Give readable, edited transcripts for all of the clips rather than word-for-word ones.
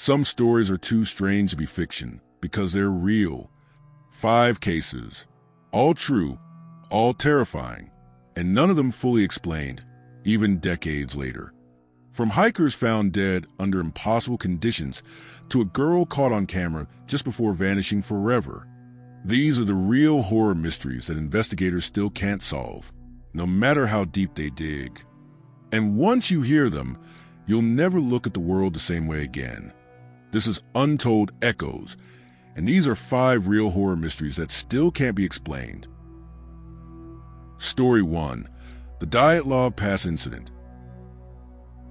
Some stories are too strange to be fiction because they're real. 5 cases, all true, all terrifying, and none of them fully explained, even decades later. From hikers found dead under impossible conditions to a girl caught on camera just before vanishing forever. These are the real horror mysteries that investigators still can't solve, no matter how deep they dig. And once you hear them, you'll never look at the world the same way again. This is Untold Echoes, and these are 5 real horror mysteries that still can't be explained. Story 1. The Dyatlov Pass Incident.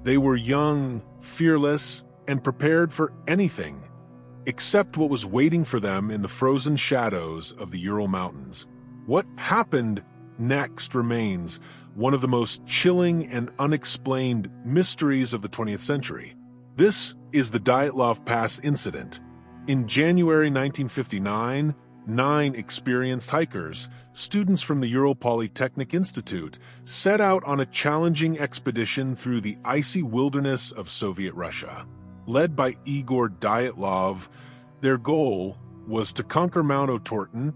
They were young, fearless, and prepared for anything, except what was waiting for them in the frozen shadows of the Ural Mountains. What happened next remains one of the most chilling and unexplained mysteries of the 20th century. This is the Dyatlov Pass Incident. In January 1959, 9 experienced hikers, students from the Ural Polytechnic Institute, set out on a challenging expedition through the icy wilderness of Soviet Russia. Led by Igor Dyatlov, their goal was to conquer Mount Otorten,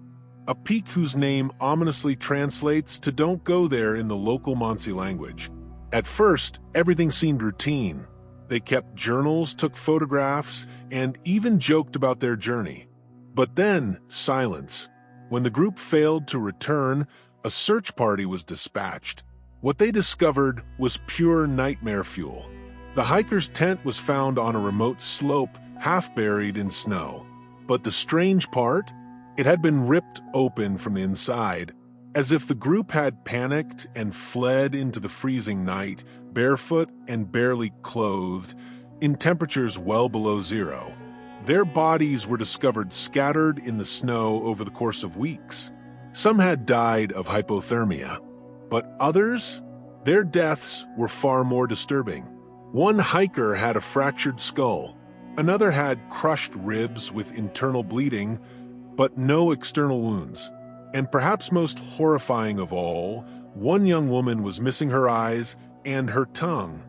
a peak whose name ominously translates to "don't go there" in the local Mansi language. At first, everything seemed routine. They kept journals, took photographs, and even joked about their journey. But then, silence. When the group failed to return, a search party was dispatched. What they discovered was pure nightmare fuel. The hiker's tent was found on a remote slope, half buried in snow. But the strange part? It had been ripped open from the inside, as if the group had panicked and fled into the freezing night, barefoot and barely clothed, in temperatures well below zero. Their bodies were discovered scattered in the snow over the course of weeks. Some had died of hypothermia, but others, their deaths were far more disturbing. One hiker had a fractured skull, another had crushed ribs with internal bleeding, but no external wounds. And perhaps most horrifying of all, one young woman was missing her eyes and her tongue.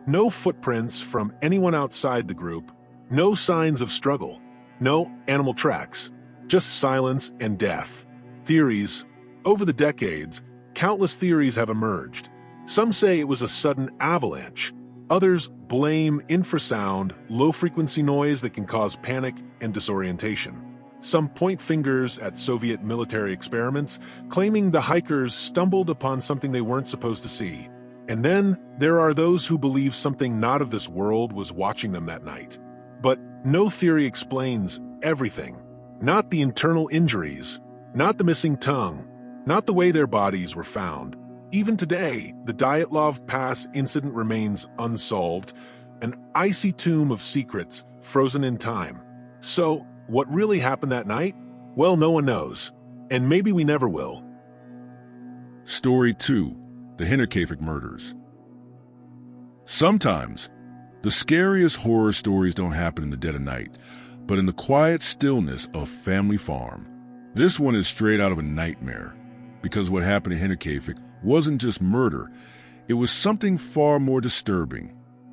No footprints from anyone outside the group, no signs of struggle, no animal tracks, just silence and death. Theories. Over the decades, countless theories have emerged. Some say it was a sudden avalanche. Others blame infrasound, low-frequency noise that can cause panic and disorientation. Some point fingers at Soviet military experiments, claiming the hikers stumbled upon something they weren't supposed to see. And then there are those who believe something not of this world was watching them that night. But no theory explains everything. Not the internal injuries, not the missing tongue, not the way their bodies were found. Even today, the Dyatlov Pass incident remains unsolved, an icy tomb of secrets frozen in time. So, what really happened that night? Well, no one knows, and maybe we never will. Story 2. The Hinterkaifeck Murders. Sometimes, the scariest horror stories don't happen in the dead of night, but in the quiet stillness of a family farm. This one is straight out of a nightmare, because what happened in Hinterkaifeck wasn't just murder, it was something far more disturbing.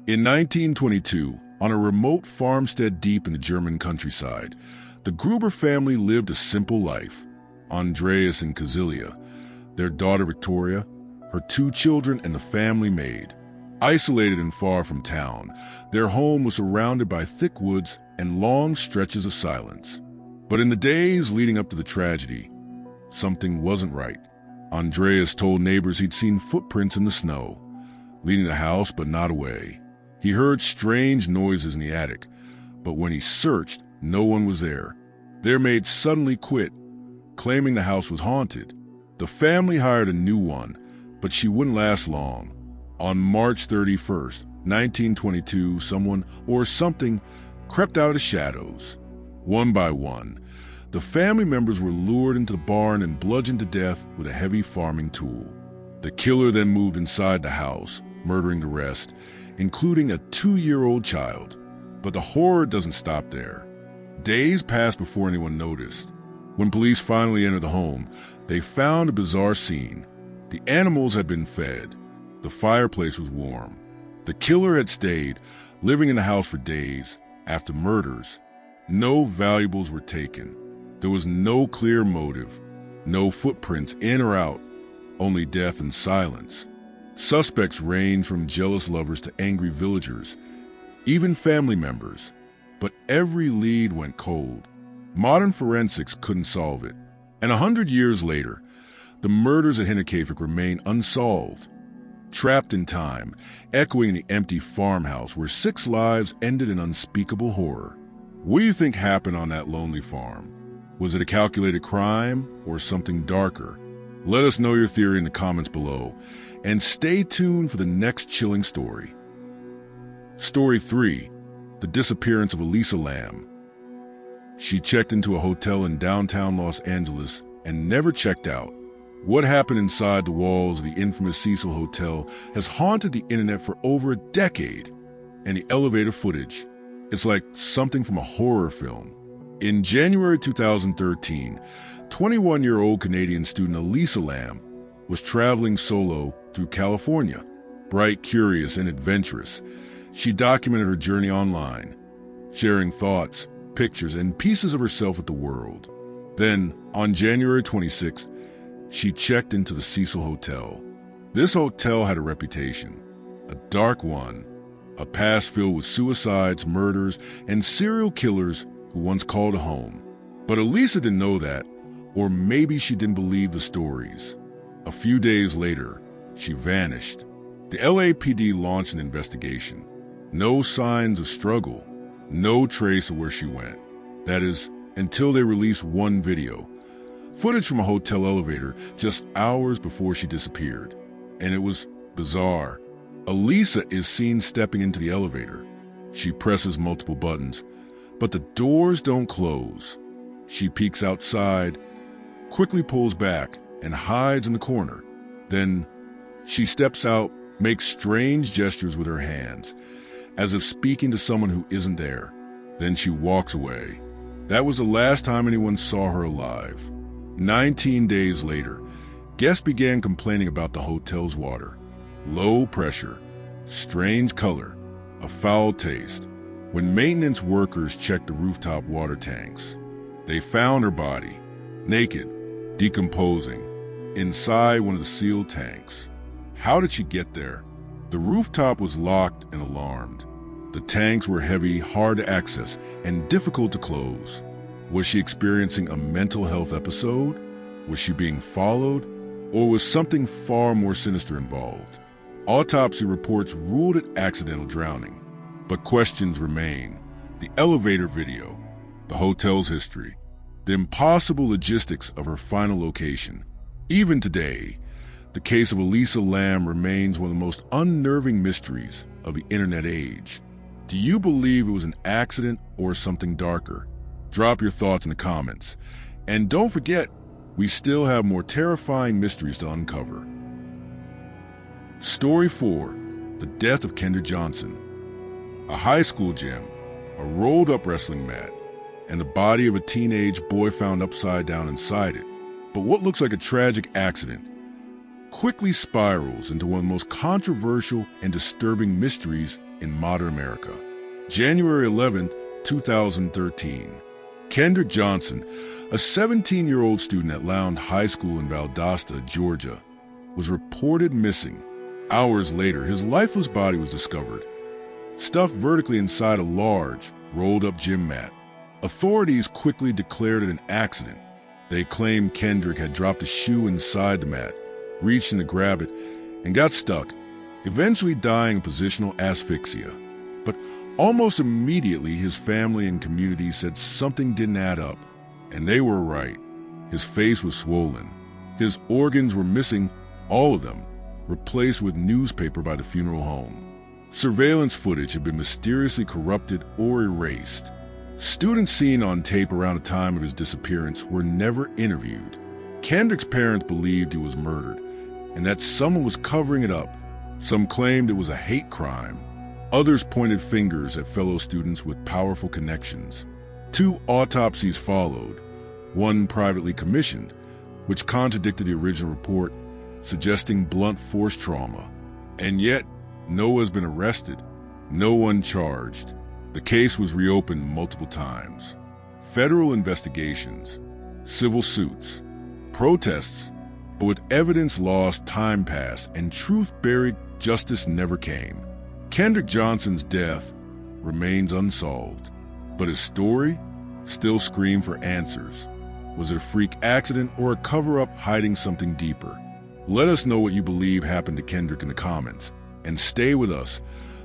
In 1922, on a remote farmstead deep in the German countryside, the Gruber family lived a simple life. Andreas and Kazilia, their daughter Victoria, her 2 children, and the family maid. Isolated and far from town, their home was surrounded by thick woods and long stretches of silence. But in the days leading up to the tragedy, something wasn't right. Andreas told neighbors he'd seen footprints in the snow, leading the house but not away. He heard strange noises in the attic, but when he searched, no one was there. Their maid suddenly quit, claiming the house was haunted. The family hired a new one, but she wouldn't last long. On March 31st, 1922, someone or something crept out of the shadows. One by one, the family members were lured into the barn and bludgeoned to death with a heavy farming tool. The killer then moved inside the house, murdering the rest, including a 2-year-old child. But the horror doesn't stop there. Days passed before anyone noticed. When police finally entered the home, they found a bizarre scene. The animals had been fed. The fireplace was warm. The killer had stayed, living in the house for days, After murders, no valuables were taken. There was no clear motive, no footprints in or out, only death and silence. Suspects ranged from jealous lovers to angry villagers, even family members. But every lead went cold. Modern forensics couldn't solve it. And 100 years later, the murders at Hinterkaifeck remain unsolved, trapped in time, echoing the empty farmhouse where 6 lives ended in unspeakable horror. What do you think happened on that lonely farm? Was it a calculated crime or something darker? Let us know your theory in the comments below, and stay tuned for the next chilling story. Story 3. The Disappearance of Elisa Lam. She checked into a hotel in downtown Los Angeles and never checked out. What happened inside the walls of the infamous Cecil Hotel has haunted the internet for over a decade. And the elevator footage, it's like something from a horror film. In January 2013, 21-year-old Canadian student Elisa Lam was traveling solo through California. Bright, curious, and adventurous, she documented her journey online, sharing thoughts, pictures, and pieces of herself with the world. Then, on January 26th, she checked into the Cecil Hotel. This hotel had a reputation, a dark one, a past filled with suicides, murders, and serial killers who once called it home. But Elisa didn't know that, or maybe she didn't believe the stories. A few days later, she vanished. The LAPD launched an investigation. No signs of struggle, no trace of where she went. That is, until they released one video, footage from a hotel elevator just hours before she disappeared. And it was bizarre. Elisa is seen stepping into the elevator. She presses multiple buttons, but the doors don't close. She peeks outside, quickly pulls back, and hides in the corner. Then she steps out, makes strange gestures with her hands, as if speaking to someone who isn't there. Then she walks away. That was the last time anyone saw her alive. 19 days later, guests began complaining about the hotel's water. Low pressure, strange color, a foul taste. When maintenance workers checked the rooftop water tanks, they found her body, naked, decomposing, inside one of the sealed tanks. How did she get there? The rooftop was locked and alarmed. The tanks were heavy, hard to access, and difficult to close. Was she experiencing a mental health episode? Was she being followed? Or was something far more sinister involved? Autopsy reports ruled it accidental drowning. But questions remain. The elevator video, the hotel's history, the impossible logistics of her final location. Even today, the case of Elisa Lam remains one of the most unnerving mysteries of the internet age. Do you believe it was an accident or something darker? Drop your thoughts in the comments. And don't forget, we still have more terrifying mysteries to uncover. Story 4. The Death of Kendrick Johnson. A high school gym, a rolled-up wrestling mat, and the body of a teenage boy found upside down inside it. But what looks like a tragic accident quickly spirals into one of the most controversial and disturbing mysteries in modern America. January 11th, 2013. Kendrick Johnson, a 17-year-old student at Lowndes High School in Valdosta, Georgia, was reported missing. Hours later, his lifeless body was discovered, stuffed vertically inside a large, rolled-up gym mat. Authorities quickly declared it an accident. They claimed Kendrick had dropped a shoe inside the mat, reached in to grab it, and got stuck, eventually dying of positional asphyxia. But almost immediately, his family and community said something didn't add up, and they were right. His face was swollen. His organs were missing, all of them, replaced with newspaper by the funeral home. Surveillance footage had been mysteriously corrupted or erased. Students seen on tape around the time of his disappearance were never interviewed. Kendrick's parents believed he was murdered, and that someone was covering it up. Some claimed it was a hate crime. Others pointed fingers at fellow students with powerful connections. 2 autopsies followed, one privately commissioned, which contradicted the original report, suggesting blunt force trauma. And yet, no one has been arrested, no one charged. The case was reopened multiple times. Federal investigations, civil suits, protests, but with evidence lost, time passed, and truth buried, justice never came. Kendrick Johnson's death remains unsolved, but his story still screams for answers. Was it a freak accident or a cover-up hiding something deeper? Let us know what you believe happened to Kendrick in the comments, and stay with us.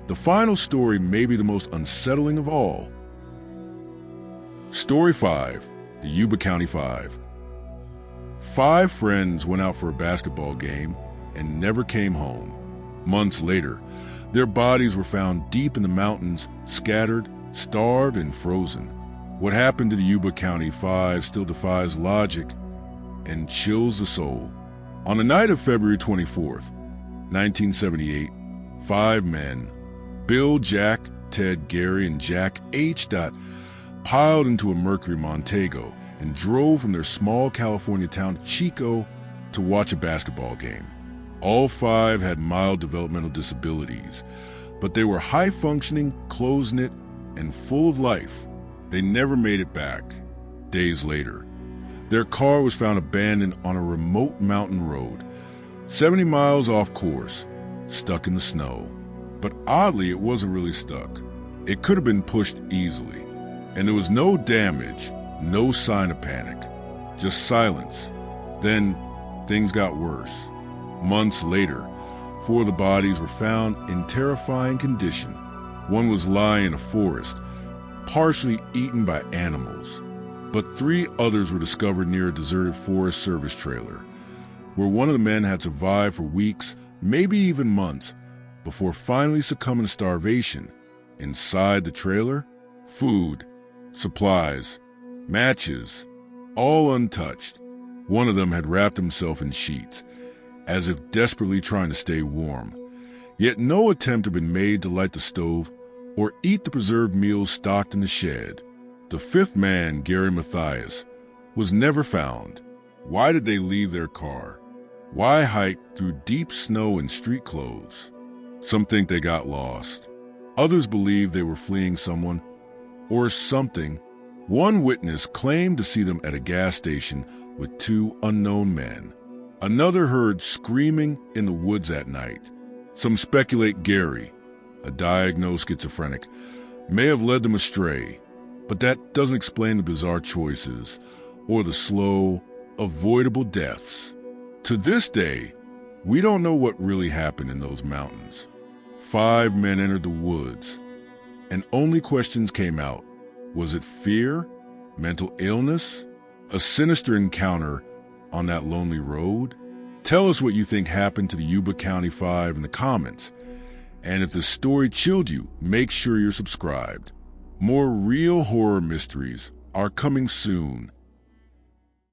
The final story may be the most unsettling of all. Story 5, the Yuba County Five. 5 friends went out for a basketball game and never came home. Months later, their bodies were found deep in the mountains, scattered, starved, and frozen. What happened to the Yuba County Five still defies logic and chills the soul. On the night of February 24th, 1978, 5 men, Bill, Jack, Ted, Gary, and Jack H. piled into a Mercury Montego and drove from their small California town Chico to watch a basketball game. All 5 had mild developmental disabilities, but they were high-functioning, close-knit, and full of life. They never made it back. Days later, their car was found abandoned on a remote mountain road, 70 miles off course, stuck in the snow. But oddly, it wasn't really stuck. It could have been pushed easily, and there was no damage, no sign of panic, just silence. Then things got worse. Months later, 4 of the bodies were found in terrifying condition. One was lying in a forest, partially eaten by animals, but 3 others were discovered near a deserted Forest Service trailer, where one of the men had survived for weeks, maybe even months, before finally succumbing to starvation. Inside the trailer, food, supplies, matches, all untouched. One of them had wrapped himself in sheets, as if desperately trying to stay warm. Yet no attempt had been made to light the stove or eat the preserved meals stocked in the shed. The 5th man, Gary Mathias, was never found. Why did they leave their car? Why hike through deep snow in street clothes? Some think they got lost. Others believe they were fleeing someone or something. One witness claimed to see them at a gas station with 2 unknown men. Another heard screaming in the woods at night. Some speculate Gary, a diagnosed schizophrenic, may have led them astray, but that doesn't explain the bizarre choices or the slow, avoidable deaths. To this day, we don't know what really happened in those mountains. 5 men entered the woods, and only questions came out. Was it fear, mental illness, a sinister encounter on that lonely road? Tell us what you think happened to the Yuba County Five in the comments. And if the story chilled you, make sure you're subscribed. More real horror mysteries are coming soon.